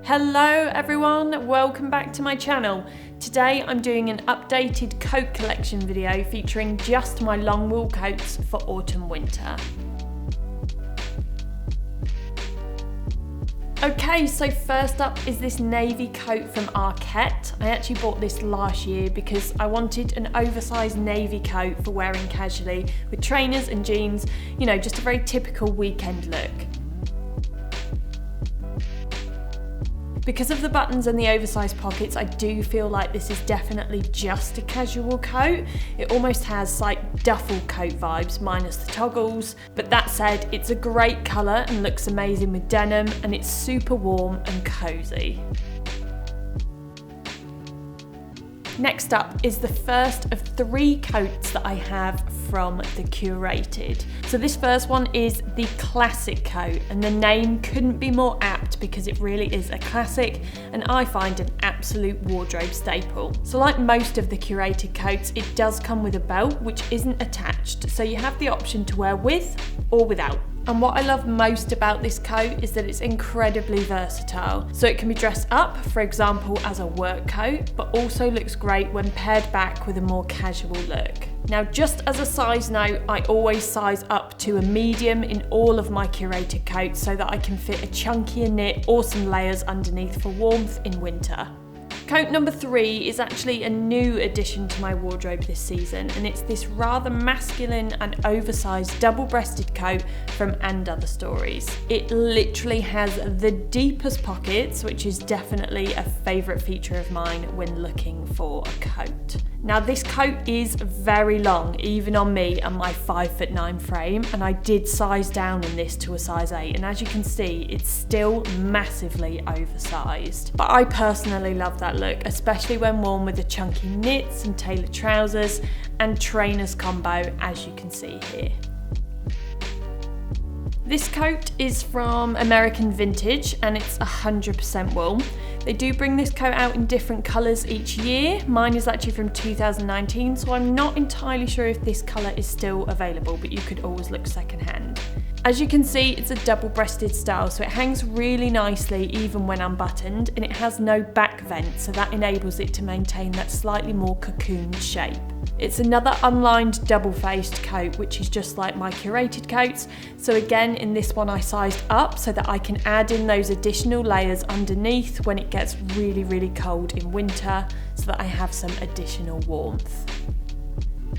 Hello everyone, welcome back to my channel. Today I'm doing an updated coat collection video featuring just my long wool coats for autumn/winter. Okay, so first up is this navy coat from Arket. I actually bought this last year because I wanted an oversized navy coat for wearing casually with trainers and jeans, you know, just a very typical weekend look. Because of the buttons and the oversized pockets, I do feel like this is definitely just a casual coat. It almost has like duffel coat vibes, minus the toggles. But that said, it's a great colour and looks amazing with denim, and it's super warm and cozy. Next up is the first of 3 coats that I have from the Curated. So this first one is the classic coat, and the name couldn't be more apt because it really is a classic and I find an absolute wardrobe staple. So like most of the Curated coats, it does come with a belt which isn't attached, so you have the option to wear with or without. And what I love most about this coat is that it's incredibly versatile. So it can be dressed up, for example, as a work coat, but also looks great when paired back with a more casual look. Now, just as a size note, I always size up to a medium in all of my Curated coats so that I can fit a chunkier knit or some layers underneath for warmth in winter. Coat number 3 is actually a new addition to my wardrobe this season, and it's this rather masculine and oversized double-breasted coat from And Other Stories. It literally has the deepest pockets, which is definitely a favourite feature of mine when looking for a coat. Now this coat is very long, even on me and my 5'9" frame, and I did size down in this to a size 8, and as you can see, it's still massively oversized. But I personally love that look, especially when worn with the chunky knits and tailored trousers and trainers combo, as you can see here. This coat is from American Vintage and it's 100% wool. They do bring this coat out in different colours each year. Mine is actually from 2019, so I'm not entirely sure if this colour is still available, but you could always look secondhand. As you can see, it's a double-breasted style, so it hangs really nicely even when unbuttoned, and it has no back vent, so that enables it to maintain that slightly more cocooned shape. It's another unlined double-faced coat, which is just like my Curated coats. So again, in this one I sized up so that I can add in those additional layers underneath when it gets really, really cold in winter, so that I have some additional warmth.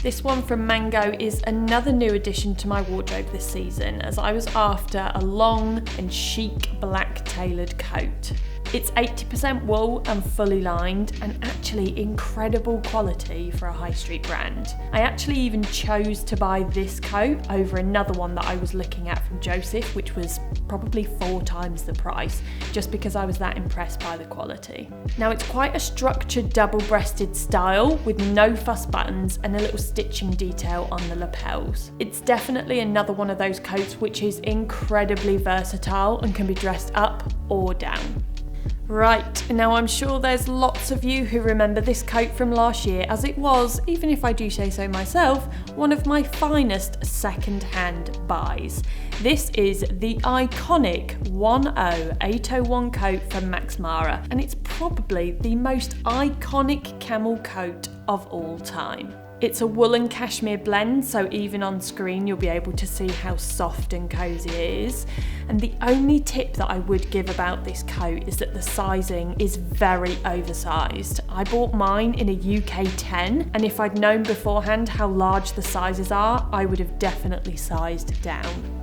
This one from Mango is another new addition to my wardrobe this season, as I was after a long and chic black tailored coat. It's 80% wool and fully lined, and actually incredible quality for a high street brand. I actually even chose to buy this coat over another one that I was looking at from Joseph, which was probably 4 times the price, just because I was that impressed by the quality. Now it's quite a structured double-breasted style with no fuss buttons and a little stitching detail on the lapels. It's definitely another one of those coats which is incredibly versatile and can be dressed up or down. Right, now I'm sure there's lots of you who remember this coat from last year, as it was, even if I do say so myself, one of my finest second-hand buys. This is the iconic 10801 coat from Max Mara, and it's probably the most iconic camel coat of all time. It's a wool and cashmere blend, so even on screen you'll be able to see how soft and cozy it is. And the only tip that I would give about this coat is that the sizing is very oversized. I bought mine in a UK 10, and if I'd known beforehand how large the sizes are, I would have definitely sized down.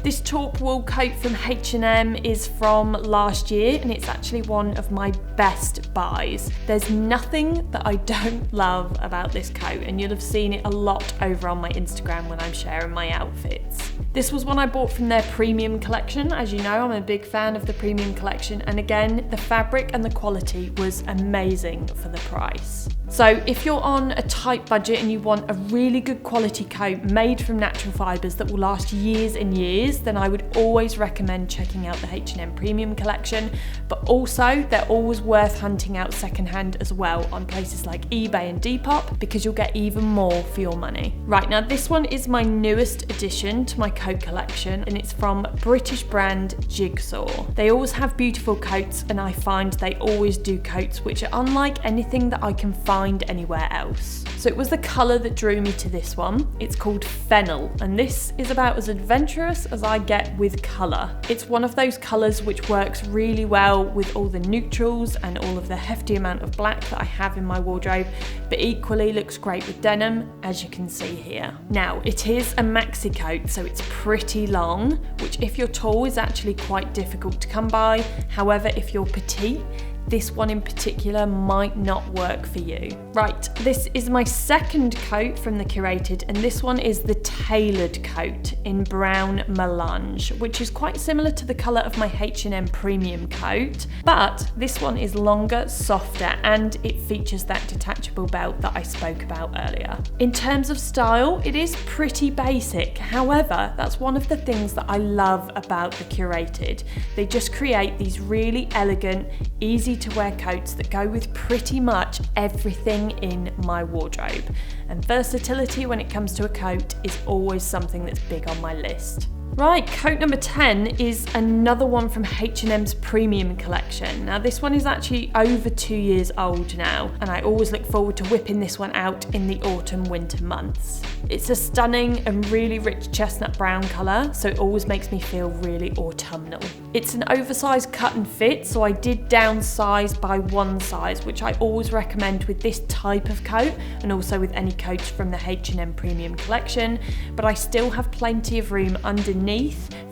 This taupe wool coat from H&M is from last year, and it's actually one of my best buys. There's nothing that I don't love about this coat, and you'll have seen it a lot over on my Instagram when I'm sharing my outfits. This was one I bought from their premium collection. As you know, I'm a big fan of the premium collection, and again, the fabric and the quality was amazing for the price. So if you're on a tight budget and you want a really good quality coat made from natural fibres that will last years and years, years, then I would always recommend checking out the H&M Premium collection, but also they're always worth hunting out secondhand as well on places like eBay and Depop, because you'll get even more for your money. Right, now this one is my newest addition to my coat collection, and it's from British brand Jigsaw. They always have beautiful coats, and I find they always do coats which are unlike anything that I can find anywhere else. So it was the colour that drew me to this one. It's called Fennel, and this is about as adventurous as I get with colour. It's one of those colours which works really well with all the neutrals and all of the hefty amount of black that I have in my wardrobe, but equally looks great with denim, as you can see here. Now, it is a maxi coat, so it's pretty long, which if you're tall is actually quite difficult to come by. However, if you're petite, this one in particular might not work for you. Right, this is my second coat from the Curated, and this one is the tailored coat in brown melange, which is quite similar to the colour of my H&M Premium coat, but this one is longer, softer, and it features that detachable belt that I spoke about earlier. In terms of style, it is pretty basic. However, that's one of the things that I love about the Curated. They just create these really elegant, easy to wear coats that go with pretty much everything in my wardrobe, and versatility when it comes to a coat is always something that's big on my list. Right, coat number 10 is another one from H&M's Premium collection. Now this one is actually over 2 years old now, and I always look forward to whipping this one out in the autumn-winter months. It's a stunning and really rich chestnut brown colour, so it always makes me feel really autumnal. It's an oversized cut and fit, so I did downsize by one size, which I always recommend with this type of coat, and also with any coats from the H&M Premium collection, but I still have plenty of room underneath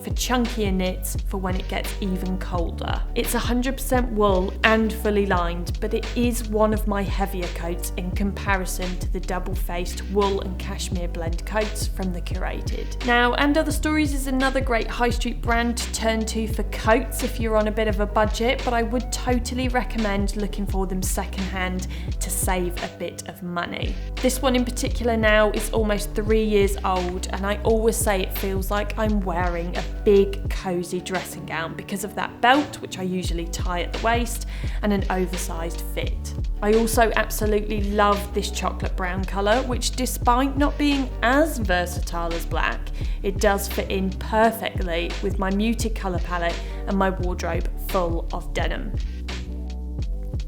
for chunkier knits for when it gets even colder. It's 100% wool and fully lined, but it is one of my heavier coats in comparison to the double-faced wool and cashmere blend coats from the Curated. Now, And Other Stories is another great high street brand to turn to for coats if you're on a bit of a budget, but I would totally recommend looking for them secondhand to save a bit of money. This one in particular now is almost 3 years old, and I always say it feels like I'm wearing a big cozy dressing gown because of that belt, which I usually tie at the waist, and an oversized fit. I also absolutely love this chocolate brown colour, which despite not being as versatile as black, it does fit in perfectly with my muted colour palette and my wardrobe full of denim.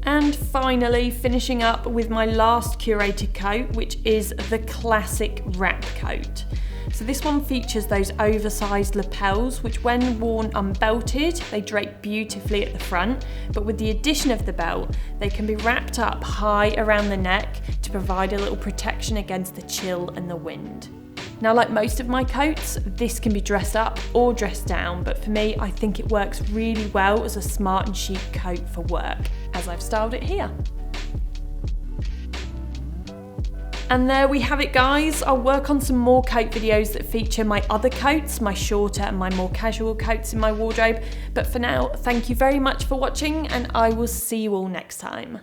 And finally, finishing up with my last Curated coat, which is the classic wrap coat. So this one features those oversized lapels, which when worn unbelted, they drape beautifully at the front, but with the addition of the belt, they can be wrapped up high around the neck to provide a little protection against the chill and the wind. Now, like most of my coats, this can be dressed up or dressed down, but for me, I think it works really well as a smart and chic coat for work, as I've styled it here. And there we have it, guys. I'll work on some more coat videos that feature my other coats, my shorter and my more casual coats in my wardrobe. But for now, thank you very much for watching, and I will see you all next time.